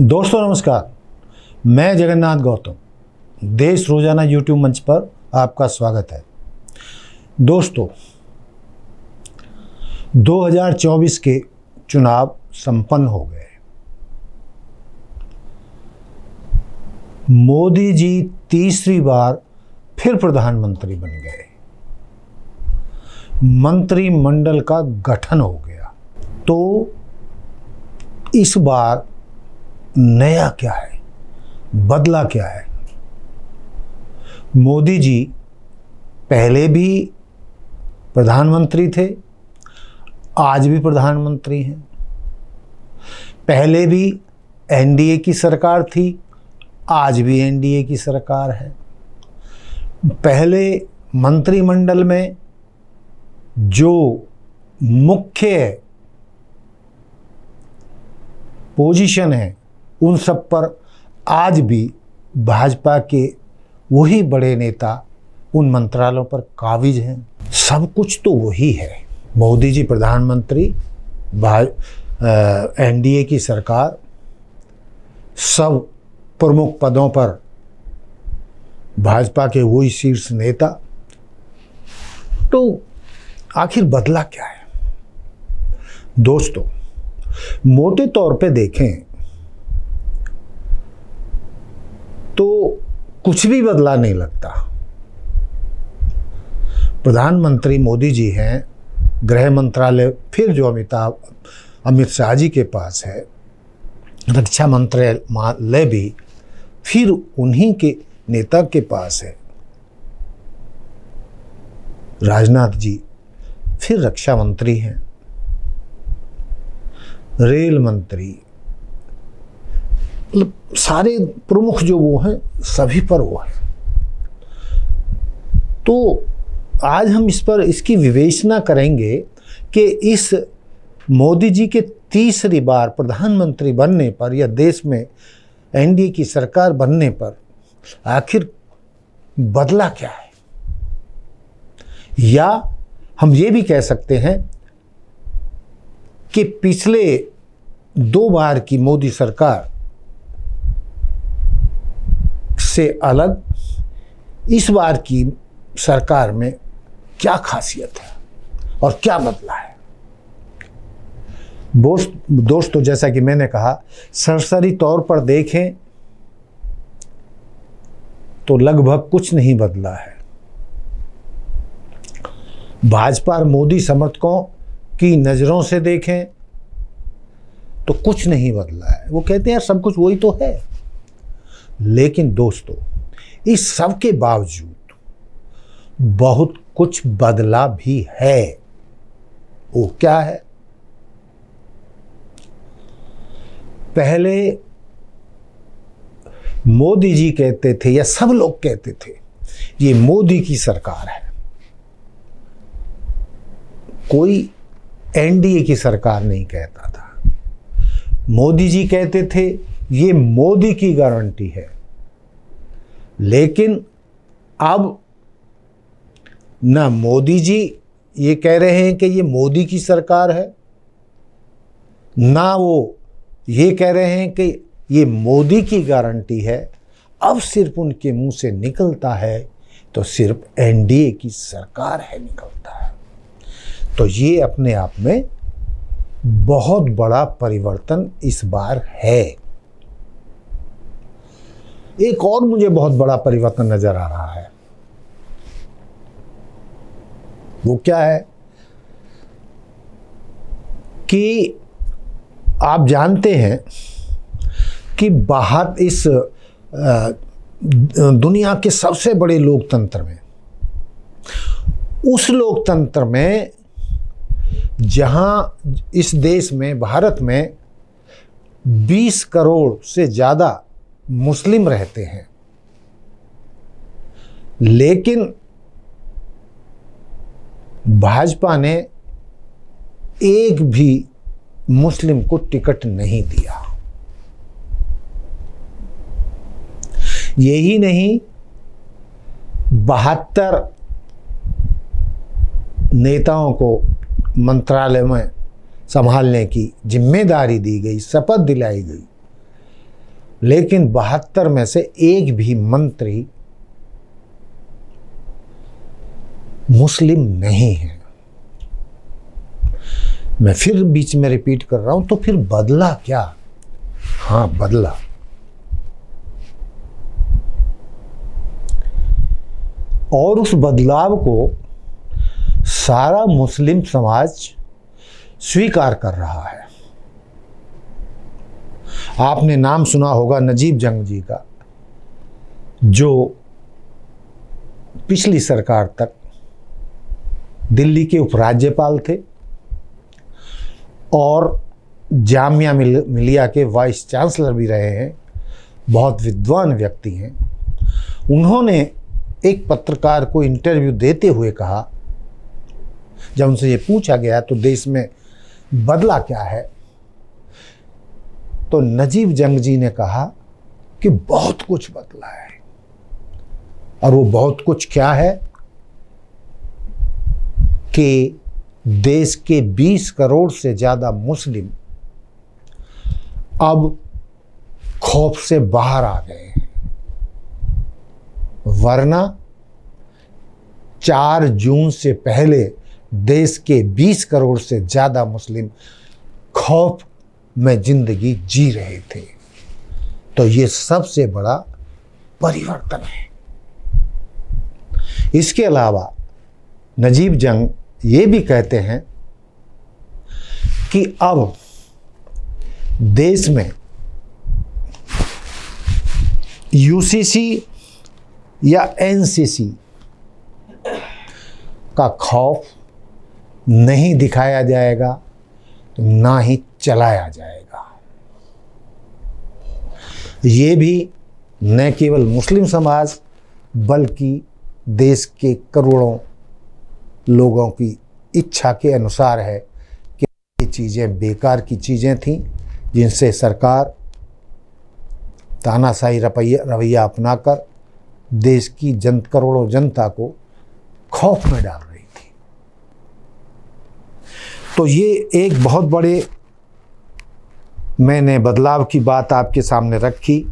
दोस्तों नमस्कार, मैं जगन्नाथ गौतम देश रोजाना यूट्यूब मंच पर आपका स्वागत है। दोस्तों 2024 के चुनाव संपन्न हो गए। मोदी जी तीसरी बार फिर प्रधानमंत्री बन गए। मंत्रिमंडल का गठन हो गया। तो इस बार नया क्या है, बदला क्या है? मोदी जी पहले भी प्रधानमंत्री थे, आज भी प्रधानमंत्री हैं। पहले भी एनडीए की सरकार थी, आज भी एनडीए की सरकार है। पहले मंत्रिमंडल में जो मुख्य पोजीशन है उन सब पर आज भी भाजपा के वही बड़े नेता उन मंत्रालयों पर काबिज हैं। सब कुछ तो वही है। मोदी जी प्रधानमंत्री, एनडीए की सरकार, सब प्रमुख पदों पर भाजपा के वही शीर्ष नेता। तो आखिर बदला क्या है? दोस्तों मोटे तौर पे देखें तो कुछ भी बदला नहीं लगता। प्रधानमंत्री मोदी जी हैं, गृह मंत्रालय फिर जो अमित शाह जी के पास है, रक्षा मंत्रालय भी फिर उन्हीं के नेता के पास है। राजनाथ जी फिर रक्षा मंत्री हैं, रेल मंत्री, मतलब सारे प्रमुख जो वो हैं सभी पर वो है। तो आज हम इस पर इसकी विवेचना करेंगे कि इस मोदी जी के तीसरी बार प्रधानमंत्री बनने पर या देश में एनडीए की सरकार बनने पर आखिर बदला क्या है। या हम ये भी कह सकते हैं कि पिछले 2 बार की मोदी सरकार से अलग इस बार की सरकार में क्या खासियत है और क्या बदला है। दोस्तों जैसा कि मैंने कहा, सरसरी तौर पर देखें तो लगभग कुछ नहीं बदला है। भाजपा और मोदी समर्थकों की नज़रों से देखें तो कुछ नहीं बदला है। वो कहते हैं सब कुछ वही तो है। लेकिन दोस्तों इस सब के बावजूद बहुत कुछ बदला भी है। वो क्या है? पहले मोदी जी कहते थे या सब लोग कहते थे ये मोदी की सरकार है। कोई एनडीए की सरकार नहीं कहता था। मोदी जी कहते थे ये मोदी की गारंटी है। लेकिन अब ना मोदी जी ये कह रहे हैं कि ये मोदी की सरकार है, ना वो ये कह रहे हैं कि ये मोदी की गारंटी है। अब सिर्फ उनके मुंह से निकलता है तो सिर्फ एनडीए की सरकार है निकलता है। तो ये अपने आप में बहुत बड़ा परिवर्तन इस बार है। एक और मुझे बहुत बड़ा परिवर्तन नजर आ रहा है। वो क्या है कि आप जानते हैं कि बाहर इस दुनिया के सबसे बड़े लोकतंत्र में, उस लोकतंत्र में जहां इस देश में, भारत में 20 करोड़ से ज़्यादा मुस्लिम रहते हैं, लेकिन भाजपा ने एक भी मुस्लिम को टिकट नहीं दिया। यही नहीं, 72 नेताओं को मंत्रालय में संभालने की जिम्मेदारी दी गई, शपथ दिलाई गई। लेकिन 72 में से एक भी मंत्री मुस्लिम नहीं है। मैं फिर बीच में रिपीट कर रहा हूं, तो फिर बदला क्या? हाँ, बदला। और उस बदलाव को सारा मुस्लिम समाज स्वीकार कर रहा है। आपने नाम सुना होगा नजीब जंग जी का, जो पिछली सरकार तक दिल्ली के उपराज्यपाल थे और जामिया मिलिया के वाइस चांसलर भी रहे हैं, बहुत विद्वान व्यक्ति हैं। उन्होंने एक पत्रकार को इंटरव्यू देते हुए कहा, जब उनसे ये पूछा गया तो देश में बदला क्या है, तो नजीब जंग जी ने कहा कि बहुत कुछ बदला है। और वो बहुत कुछ क्या है कि देश के 20 करोड़ से ज़्यादा मुस्लिम अब खौफ से बाहर आ गए हैं। वरना 4 जून से पहले देश के 20 करोड़ से ज़्यादा मुस्लिम खौफ में जिंदगी जी रहे थे। तो ये सबसे बड़ा परिवर्तन है। इसके अलावा नजीब जंग ये भी कहते हैं कि अब देश में यूसीसी या एनसीसी का खौफ नहीं दिखाया जाएगा, तो ना ही चलाया जाएगा। ये भी न केवल मुस्लिम समाज बल्कि देश के करोड़ों लोगों की इच्छा के अनुसार है कि ये चीज़ें बेकार की चीज़ें थीं, जिनसे सरकार तानाशाही रवैया अपनाकर देश की करोड़ों जनता को खौफ में डाल रही थी। तो ये एक बहुत बड़े मैंने बदलाव की बात आपके सामने रखी।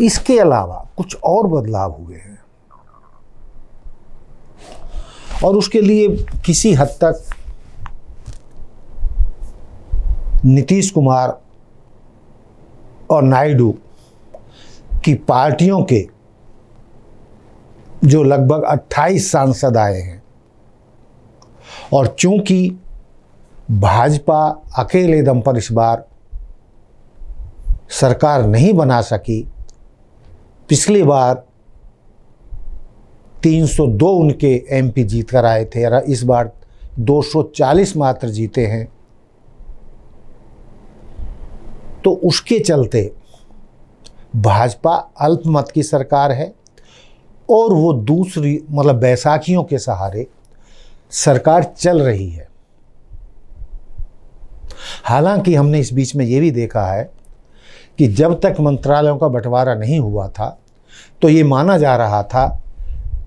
इसके अलावा कुछ और बदलाव हुए हैं और उसके लिए किसी हद तक नीतीश कुमार और नायडू की पार्टियों के जो लगभग 28 सांसद आए हैं, और चूंकि भाजपा अकेले दम पर इस बार सरकार नहीं बना सकी, पिछली बार 302 उनके एमपी जीत कर आए थे और इस बार 240 मात्र जीते हैं। तो उसके चलते भाजपा अल्पमत की सरकार है और वो दूसरी मतलब बैसाखियों के सहारे सरकार चल रही है। हालांकि हमने इस बीच में ये भी देखा है कि जब तक मंत्रालयों का बंटवारा नहीं हुआ था तो ये माना जा रहा था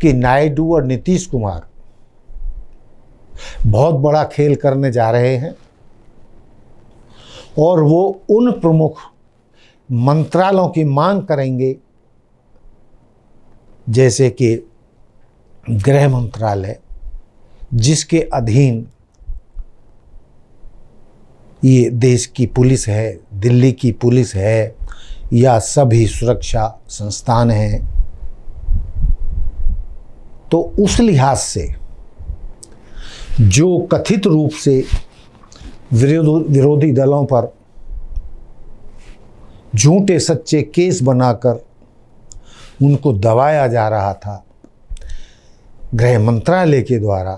कि नायडू और नीतीश कुमार बहुत बड़ा खेल करने जा रहे हैं और वो उन प्रमुख मंत्रालयों की मांग करेंगे जैसे कि गृह मंत्रालय, जिसके अधीन ये देश की पुलिस है, दिल्ली की पुलिस है या सभी सुरक्षा संस्थान हैं। तो उस लिहाज से जो कथित रूप से विरोधी दलों पर झूठे सच्चे केस बनाकर उनको दबाया जा रहा था गृह मंत्रालय के द्वारा,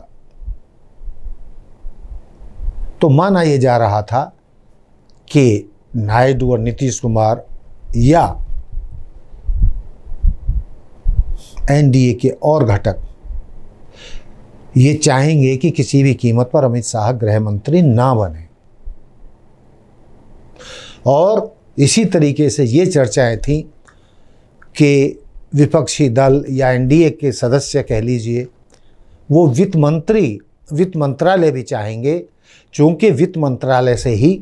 तो माना यह जा रहा था कि नायडू और नीतीश कुमार या एनडीए के और घटक ये चाहेंगे कि किसी भी कीमत पर अमित शाह गृह मंत्री ना बने। और इसी तरीके से ये चर्चाएं थीं कि विपक्षी दल या एनडीए के सदस्य कह लीजिए, वो वित्त मंत्रालय भी चाहेंगे, चूंकि वित्त मंत्रालय से ही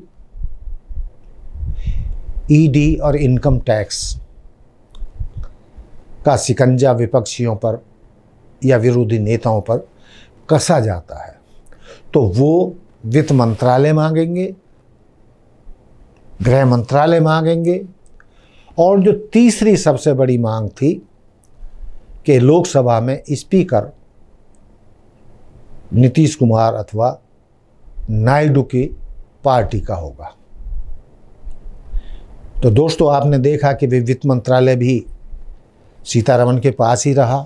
ईडी और इनकम टैक्स का शिकंजा विपक्षियों पर या विरोधी नेताओं पर कसा जाता है, तो वो वित्त मंत्रालय मांगेंगे, गृह मंत्रालय मांगेंगे, और जो तीसरी सबसे बड़ी मांग थी कि लोकसभा में स्पीकर नीतीश कुमार अथवा नायडू की पार्टी का होगा। तो दोस्तों, आपने देखा कि वित्त मंत्रालय भी सीतारमण के पास ही रहा,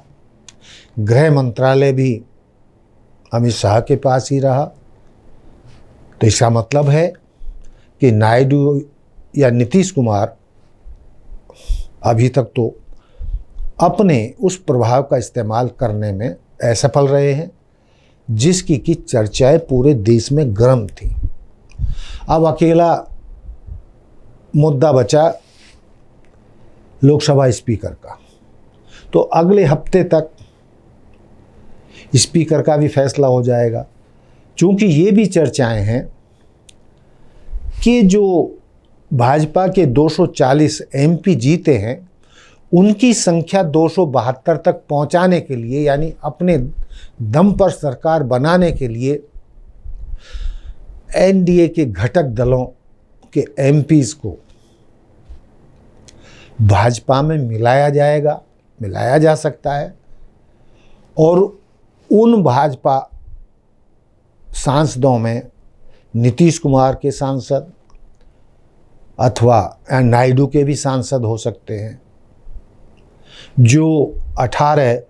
गृह मंत्रालय भी अमित शाह के पास ही रहा। तो इसका मतलब है कि नायडू या नीतीश कुमार अभी तक तो अपने उस प्रभाव का इस्तेमाल करने में असफल रहे हैं जिसकी की चर्चाएं पूरे देश में गर्म थी। अब अकेला मुद्दा बचा लोकसभा स्पीकर का। तो अगले हफ्ते तक स्पीकर का भी फैसला हो जाएगा, क्योंकि ये भी चर्चाएं हैं कि जो भाजपा के 240 एमपी जीते हैं उनकी संख्या 272 तक पहुंचाने के लिए, यानी अपने दम पर सरकार बनाने के लिए एनडीए के घटक दलों के एमपीज को भाजपा में मिलाया जा सकता है, और उन भाजपा सांसदों में नीतीश कुमार के सांसद अथवा नायडू के भी सांसद हो सकते हैं। जो 18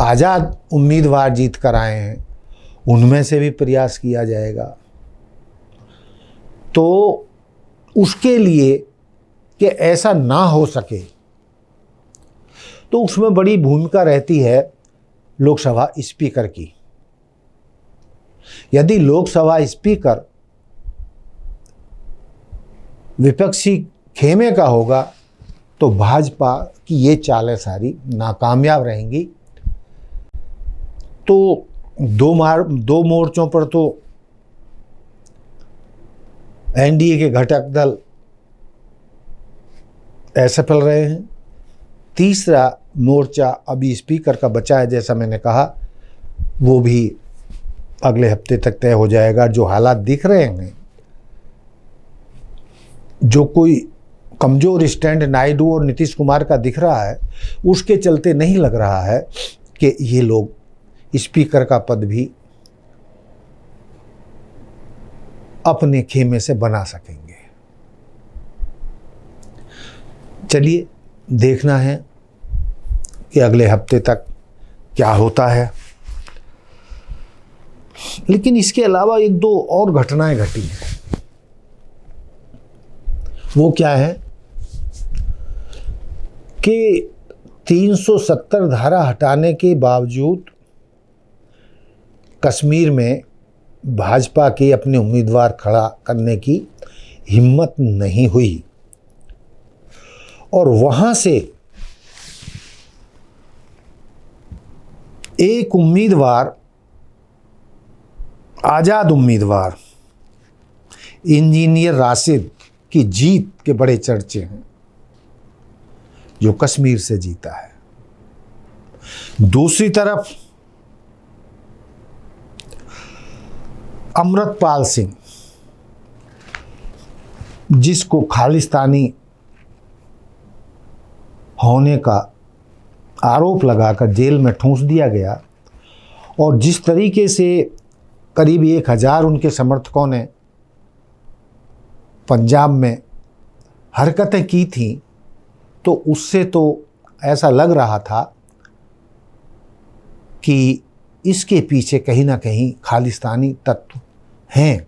आज़ाद उम्मीदवार जीत कर आए हैं उनमें से भी प्रयास किया जाएगा। तो उसके लिए कि ऐसा ना हो सके, तो उसमें बड़ी भूमिका रहती है लोकसभा स्पीकर की। यदि लोकसभा स्पीकर विपक्षी खेमे का होगा तो भाजपा की ये चालें सारी नाकामयाब रहेंगी। तो दो मोर्चों पर तो एनडीए के घटक दल असफल रहे हैं। तीसरा मोर्चा अभी स्पीकर का बचा है, जैसा मैंने कहा, वो भी अगले हफ्ते तक तय हो जाएगा। जो हालात दिख रहे हैं, जो कोई कमज़ोर स्टैंड नायडू और नीतीश कुमार का दिख रहा है, उसके चलते नहीं लग रहा है कि ये लोग स्पीकर का पद भी अपने खेमे से बना सकेंगे। चलिए देखना है कि अगले हफ्ते तक क्या होता है। लेकिन इसके अलावा एक दो और घटनाएं घटी हैं। वो क्या है कि 370 धारा हटाने के बावजूद कश्मीर में भाजपा के अपने उम्मीदवार खड़ा करने की हिम्मत नहीं हुई, और वहां से एक उम्मीदवार, आज़ाद उम्मीदवार इंजीनियर राशिद की जीत के बड़े चर्चे हैं, जो कश्मीर से जीता है। दूसरी तरफ अमृतपाल सिंह, जिसको खालिस्तानी होने का आरोप लगाकर जेल में ठूंस दिया गया, और जिस तरीके से करीब 1000 उनके समर्थकों ने पंजाब में हरकतें की थी, तो उससे तो ऐसा लग रहा था कि इसके पीछे कहीं ना कहीं खालिस्तानी तत्व हैं,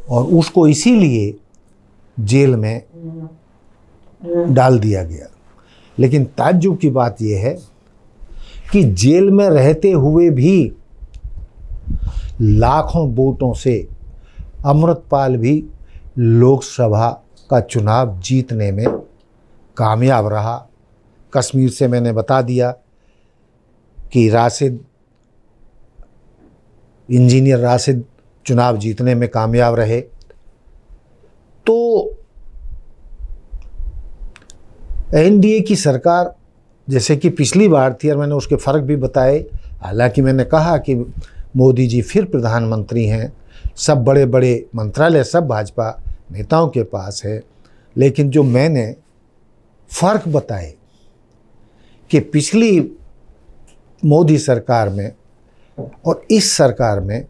और उसको इसीलिए जेल में डाल दिया गया। लेकिन ताज्जुब की बात यह है कि जेल में रहते हुए भी लाखों वोटों से अमृतपाल भी लोकसभा का चुनाव जीतने में कामयाब रहा। कश्मीर से मैंने बता दिया कि इंजीनियर राशिद चुनाव जीतने में कामयाब रहे। तो एनडीए की सरकार जैसे कि पिछली बार थी, और मैंने उसके फ़र्क भी बताए। हालांकि मैंने कहा कि मोदी जी फिर प्रधानमंत्री हैं, सब बड़े बड़े मंत्रालय सब भाजपा नेताओं के पास है, लेकिन जो मैंने फ़र्क बताए कि पिछली मोदी सरकार में और इस सरकार में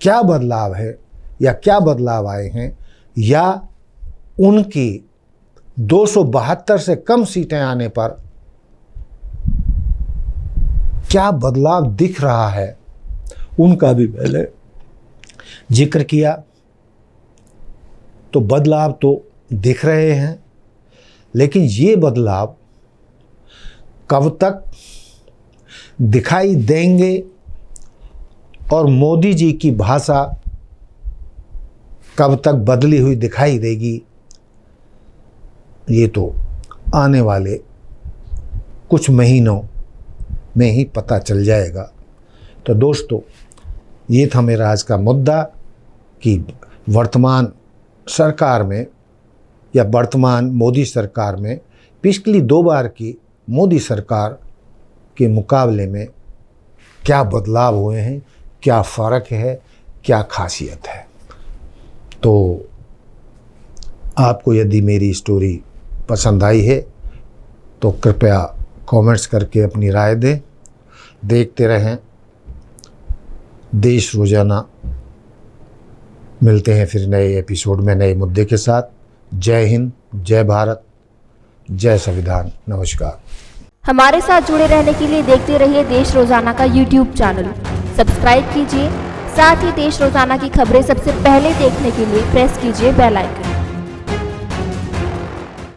क्या बदलाव है या क्या बदलाव आए हैं, या उनकी 272 से कम सीटें आने पर क्या बदलाव दिख रहा है, उनका भी पहले जिक्र किया। तो बदलाव तो दिख रहे हैं, लेकिन ये बदलाव कब तक दिखाई देंगे और मोदी जी की भाषा कब तक बदली हुई दिखाई देगी, ये तो आने वाले कुछ महीनों में ही पता चल जाएगा। तो दोस्तों, ये था मेरा आज का मुद्दा कि वर्तमान सरकार में या वर्तमान मोदी सरकार में पिछली 2 बार की मोदी सरकार के मुकाबले में क्या बदलाव हुए हैं, क्या फ़र्क है, क्या खासियत है। तो आपको यदि मेरी स्टोरी पसंद आई है तो कृपया कमेंट्स करके अपनी राय दें। देखते रहें देश रोज़ाना। मिलते हैं फिर नए एपिसोड में नए मुद्दे के साथ। जय हिंद, जय भारत, जय संविधान। नमस्कार। हमारे साथ जुड़े रहने के लिए देखते रहिए देश रोजाना का YouTube चैनल। सब्सक्राइब कीजिए, साथ ही देश रोजाना की खबरें सबसे पहले देखने के लिए प्रेस कीजिए बेल आइकन।